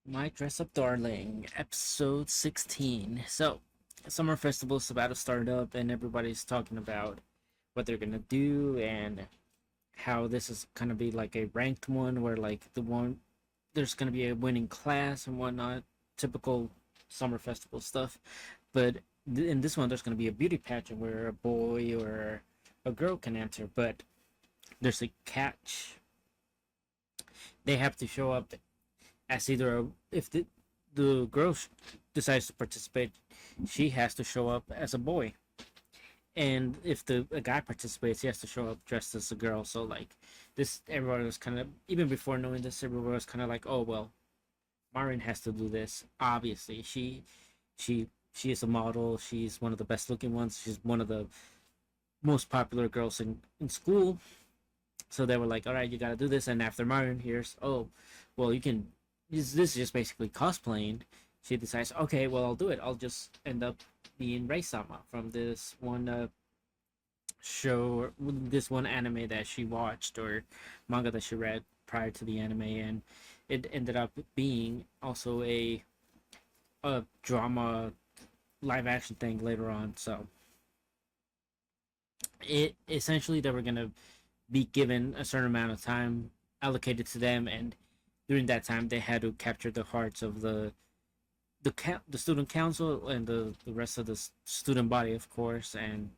My Dress Up Darling, episode 16. So, Summer Festival's about to start up, and everybody's talking about what they're gonna do and how this is gonna be like a ranked one where, like, there's gonna be a winning class and whatnot. Typical Summer Festival stuff. But in this one, there's gonna be a beauty pageant where a boy or a girl can enter, but there's a catch. They have to show up as either if the girl decides to participate, she has to show up as a boy, and if the a guy participates, he has to show up dressed as a girl. So like this, everyone was kind of, even before knowing this, everyone was kind of like, oh well, Marin has to do this. Obviously, she she is a model. She's one of the best looking ones. She's one of the most popular girls in school. So they were like, all right, you got to do this. And after Marin hears, oh, well, you can, this is just basically cosplaying. She decides, okay, well, I'll do it. I'll just end up being Rei Sama from this one show, this one anime that she watched or manga that she read prior to the anime. And it ended up being also a drama live action thing later on. So it essentially, they were going to be given a certain amount of time allocated to them, and during that time they had to capture the hearts of the student council and the rest of the student body, of course. And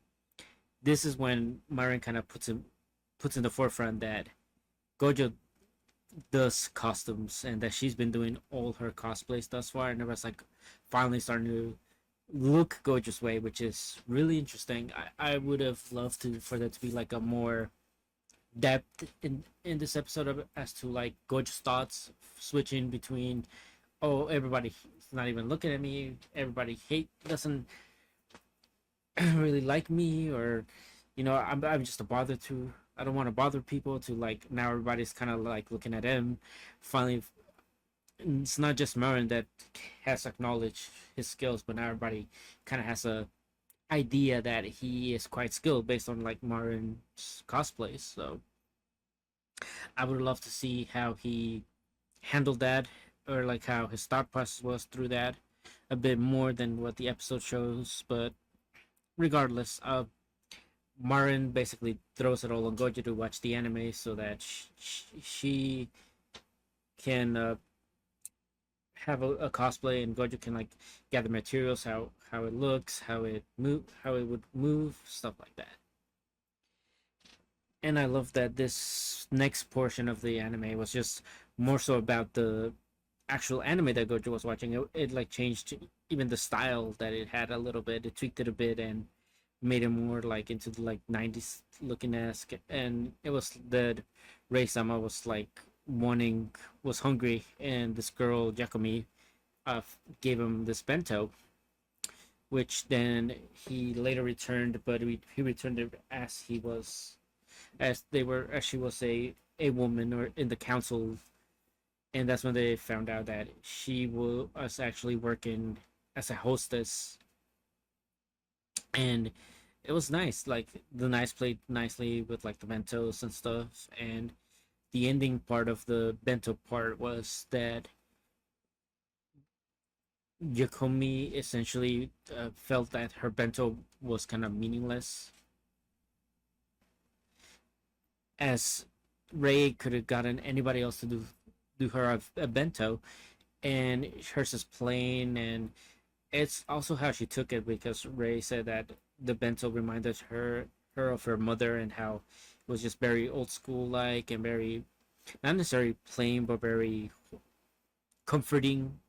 this is when Marin kind of puts in the forefront that Gojo does costumes and that she's been doing all her cosplays thus far, and it was like finally starting to look Gojo's way, which is really interesting. I would have loved to for there to be like a more depth in this episode of, as to like Gojo's thoughts switching between, oh, everybody's not even looking at me, everybody doesn't really like me, or I'm just a bother to, I don't want to bother people, to like now everybody's kind of like looking at him. Finally, it's not just Marin that has acknowledged his skills, but now everybody kind of has a idea that he is quite skilled based on like Marin's cosplays. So I would love to see how he handled that, or like how his thought process was through that, a bit more than what the episode shows. But regardless, Marin basically throws it all on Gojo to watch the anime so that she can have a cosplay, and Gojo can like gather materials, how it looks, how it would move, stuff like that. And I love that this next portion of the anime was just more so about the actual anime that Gojo was watching. It like changed even the style that it had a little bit. It tweaked it a bit and made it more like into the like 90s looking esque. And it was that Rei Sama was like was hungry, and this girl Jacomi gave him this bento, which then he later returned, but he returned it as he was, as she was a woman or in the council. And that's when they found out that she was actually working as a hostess. And it was nice, like the nice played nicely with like the bentos and stuff. And the ending part of the bento part was that Yakomi essentially felt that her bento was kind of meaningless, as Ray could have gotten anybody else to do her a bento, and hers is plain. And it's also how she took it, because Ray said that the bento reminded her of her mother, and how it was just very old school like, and very not necessarily plain but very comforting.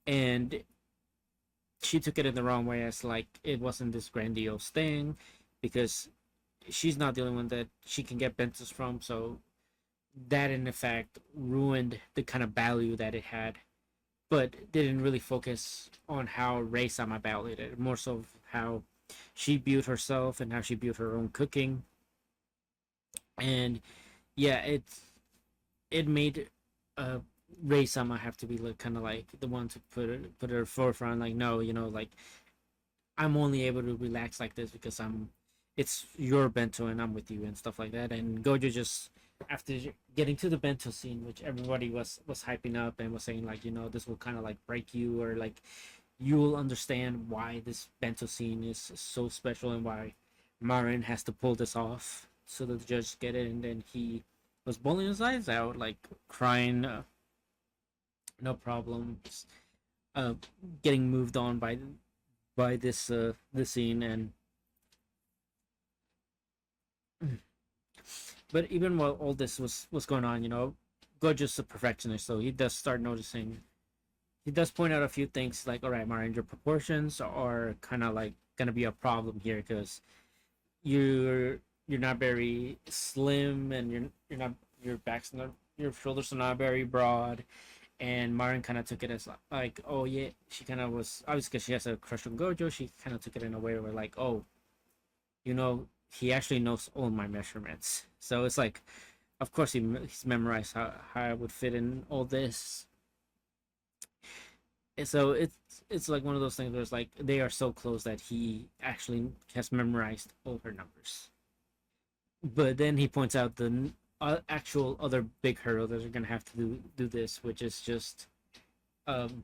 And she took it in the wrong way, as like it wasn't this grandiose thing, because she's not the only one that she can get bentos from. So that in effect ruined the kind of value that it had, but didn't really focus on how Rei Sama valued it, more so how she viewed herself and how she viewed her own cooking. And yeah, it made uh Rei Sama have to be like kind of like the one to put her forefront, like, no, like I'm only able to relax like this because it's your bento and I'm with you and stuff like that. And Gojo just after getting to the bento scene, which everybody was hyping up and was saying like, this will kind of like break you, or like you will understand why this bento scene is so special and why Marin has to pull this off so that the judge get it. And then he was bawling his eyes out, like crying, no problems, uh, getting moved on by this scene. And but even while all this was going on, Gojo's a perfectionist, so he does start noticing. He does point out a few things like, all right, Marin, your proportions are kind of like gonna be a problem here because you're you're not very slim, and you're not, your back's not, your shoulders are not very broad. And Marin kind of took it as like, oh yeah, she kind of was, obviously because she has a crush on Gojo, she kind of took it in a way where like, oh, he actually knows all my measurements. So it's like, of course he's memorized how I would fit in all this. And so it's like one of those things where it's like they are so close that he actually has memorized all her numbers. But then he points out the actual other big hurdle that they're gonna have to do this, which is just um,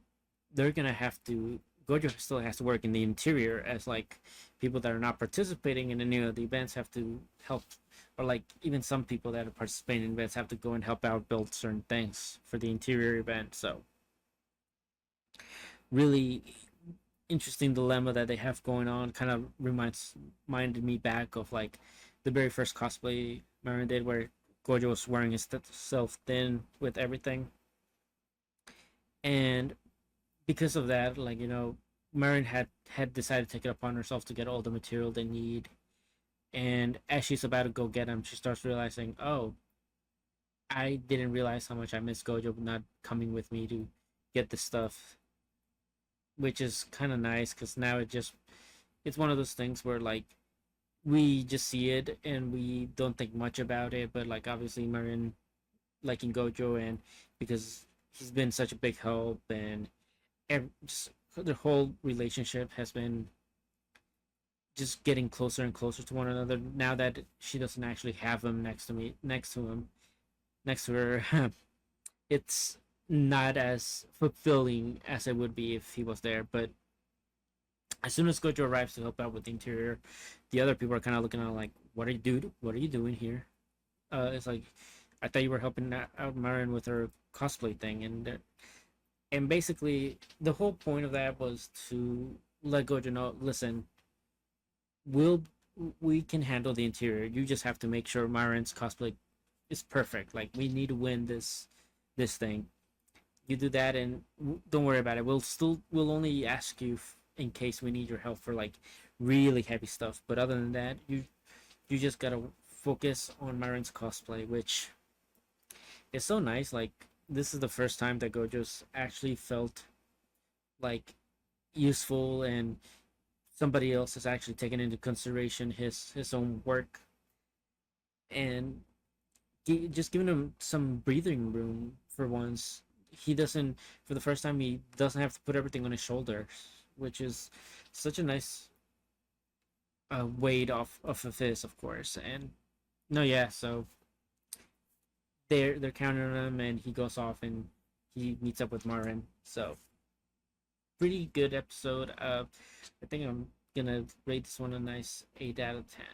they're gonna have to. Gojo still has to work in the interior, as like people that are not participating in any of the events have to help, or like even some people that are participating in events have to go and help out build certain things for the interior event. So really interesting dilemma that they have going on. Kind of reminded me back of like the very first cosplay Marin did, where Gojo was wearing himself thin with everything. And because of that, like, Marin had decided to take it upon herself to get all the material they need. And as she's about to go get him, she starts realizing, oh, I didn't realize how much I miss Gojo not coming with me to get the stuff, which is kind of nice because now it's one of those things where like we just see it and we don't think much about it, but like obviously Marin liking Gojo, and because he's been such a big help, and just the whole relationship has been just getting closer and closer to one another now that she doesn't actually have him next to her. It's not as fulfilling as it would be if he was there. But as soon as Gojo arrives to help out with the interior, the other people are kind of looking at him like, what are you dude, what are you doing here? It's like, I thought you were helping out Marin with her cosplay thing. And basically the whole point of that was to let Gojo know, listen, we'll we can handle the interior. You just have to make sure Marin's cosplay is perfect. Like, we need to win this thing. You do that, and don't worry about it. We'll only ask you in case we need your help for like really heavy stuff. But other than that, you just gotta focus on Marin's cosplay, which is so nice. Like, this is the first time that Gojo's actually felt like useful, and somebody else has actually taken into consideration his own work, and just giving him some breathing room for once. He doesn't, for the first time, he doesn't have to put everything on his shoulders, which is such a nice weight of his, of course. And no, yeah, so they're counting on him, and he goes off and he meets up with Marin. So pretty good episode. I think I'm gonna rate this one a nice 8 out of 10.